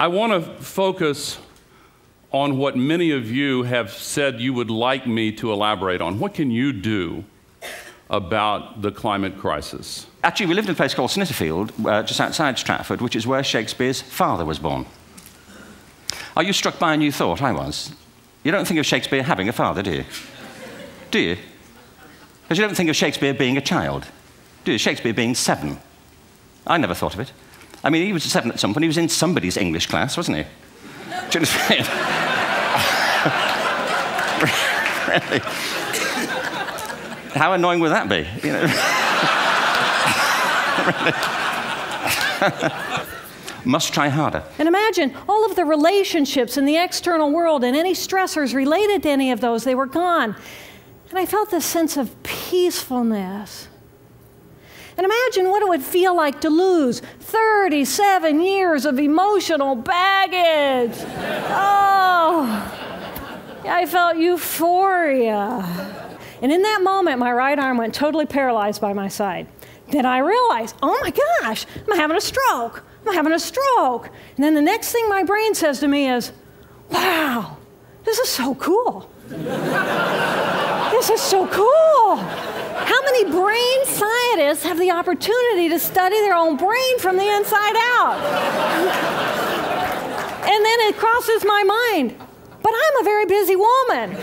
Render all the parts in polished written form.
I want to focus on what many of you have said you would like me to elaborate on. What can you do about the climate crisis? Actually, we lived in a place called Snitterfield, just outside Stratford, which is where Shakespeare's father was born. Are you struck by a new thought? I was. You don't think of Shakespeare having a father, do you? Do you? Because you don't think of Shakespeare being a child, do you? Shakespeare being 7. I never thought of it. I mean, he was 7 at some point. He was in somebody's English class, wasn't he? Do you understand? Really? How annoying would that be? You know? Must try harder. And imagine all of the relationships in the external world and any stressors related to any of those, they were gone. And I felt this sense of peacefulness. And imagine what it would feel like to lose 37 years of emotional baggage. Oh, I felt euphoria. And in that moment, my right arm went totally paralyzed by my side. Then I realized, oh my gosh, I'm having a stroke. I'm having a stroke. And then the next thing my brain says to me is, wow, this is so cool. This is so cool. How many brain scientists have the opportunity to study their own brain from the inside out? And then it crosses my mind, but I'm a very busy woman.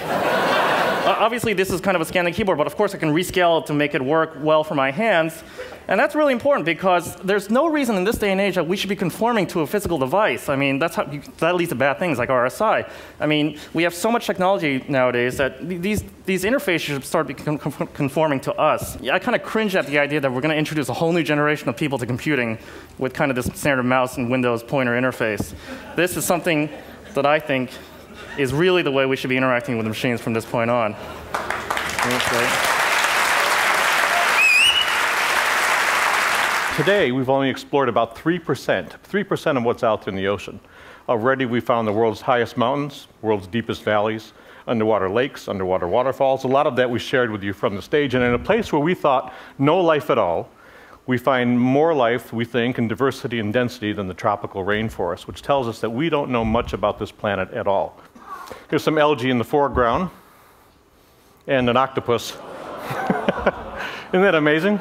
Obviously, this is kind of a scanning keyboard, but of course I can rescale it to make it work well for my hands. And that's really important because there's no reason in this day and age that we should be conforming to a physical device. I mean, that leads to bad things like RSI. I mean, we have so much technology nowadays that these interfaces should start conforming to us. I kind of cringe at the idea that we're going to introduce a whole new generation of people to computing with kind of this standard mouse and Windows pointer interface. This is something that I think is really the way we should be interacting with the machines from this point on. Today, we've only explored about 3% of what's out there in the ocean. Already, we found the world's highest mountains, world's deepest valleys, underwater lakes, underwater waterfalls. A lot of that we shared with you from the stage. And in a place where we thought no life at all, we find more life, we think, in diversity and density than the tropical rainforest, which tells us that we don't know much about this planet at all. Here's some algae in the foreground, and an octopus. Isn't that amazing?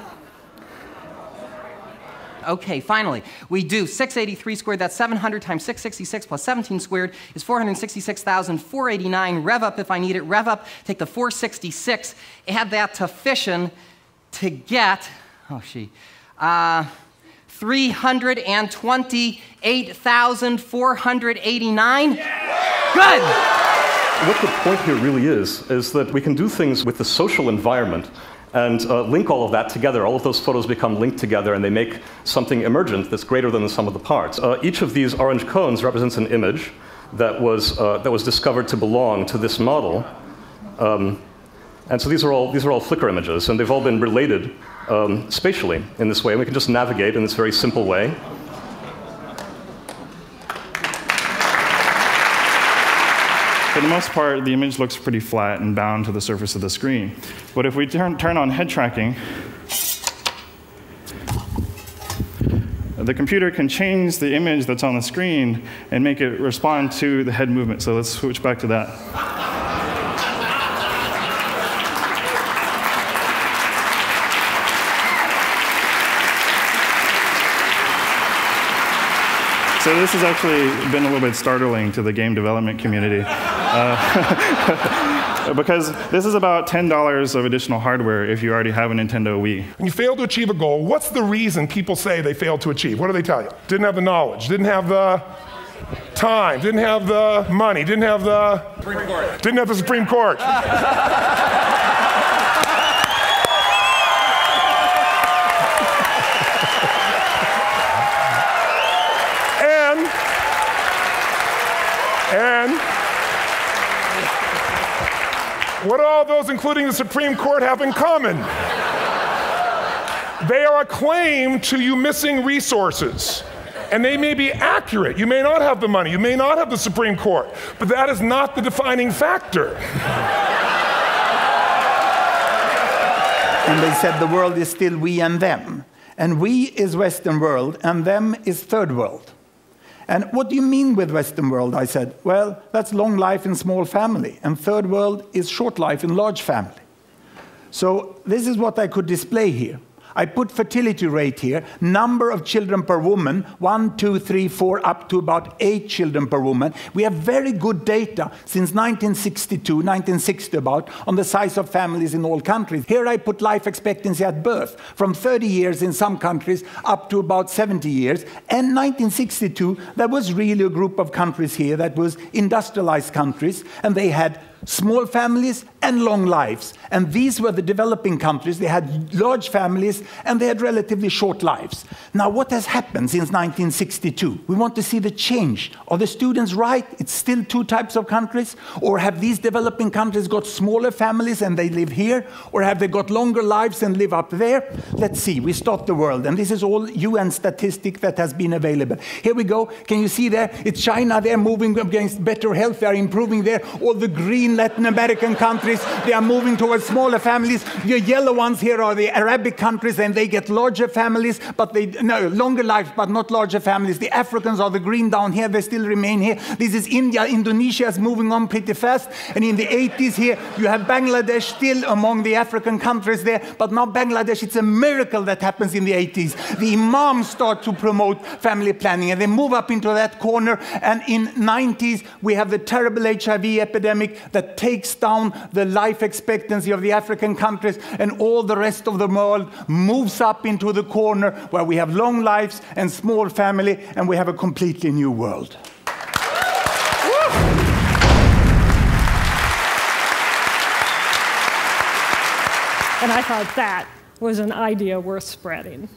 Okay, finally, we do 683 squared, that's 700 times 666 plus 17 squared is 466,489. Rev up if I need it, rev up, take the 466, add that to fission to get, 328,489. Good! What the point here really is that we can do things with the social environment and link all of that together. All of those photos become linked together, and they make something emergent that's greater than the sum of the parts. Each of these orange cones represents an image that was discovered to belong to this model. And so these are all Flickr images, and they've all been related spatially in this way. And we can just navigate in this very simple way. For the most part, the image looks pretty flat and bound to the surface of the screen. But if we turn on head tracking, the computer can change the image that's on the screen and make it respond to the head movement. So let's switch back to that. So this has actually been a little bit startling to the game development community. Because this is about $10 of additional hardware if you already have a Nintendo Wii. When you fail to achieve a goal, what's the reason people say they failed to achieve? What do they tell you? Didn't have the knowledge, didn't have the time, didn't have the money, didn't have the Supreme Court. Didn't have the Supreme Court. And what do all those, including the Supreme Court, have in common? They are a claim to you missing resources. And they may be accurate. You may not have the money. You may not have the Supreme Court. But that is not the defining factor. And they said the world is still we and them. And we is Western world, and them is third world. And what do you mean with Western world? I said, well, that's long life in small family, and third world is short life in large family. So this is what I could display here. I put fertility rate here, number of children per woman, 1, 2, 3, 4, up to about 8 children per woman. We have very good data since 1962, 1960 about, on the size of families in all countries. Here I put life expectancy at birth, from 30 years in some countries up to about 70 years. And 1962, there was really a group of countries here that was industrialized countries, and they had small families and long lives. And these were the developing countries. They had large families and they had relatively short lives. Now, what has happened since 1962? We want to see the change. Are the students right? It's still 2 types of countries? Or have these developing countries got smaller families and they live here? Or have they got longer lives and live up there? Let's see. We start the world. And this is all UN statistic that has been available. Here we go. Can you see there? It's China. They're moving against better health. They're improving there. All the green Latin American countries, they are moving towards smaller families. The yellow ones here are the Arabic countries, and they get larger families, but longer lives, but not larger families. The Africans are the green down here. They still remain here. This is India. Indonesia is moving on pretty fast. And in the 80s here, you have Bangladesh still among the African countries there. But now Bangladesh, it's a miracle that happens in the 80s. The imams start to promote family planning, and they move up into that corner. And in 90s, we have the terrible HIV epidemic that takes down the life expectancy of the African countries, and all the rest of the world moves up into the corner where we have long lives and small family, and we have a completely new world. And I thought that was an idea worth spreading.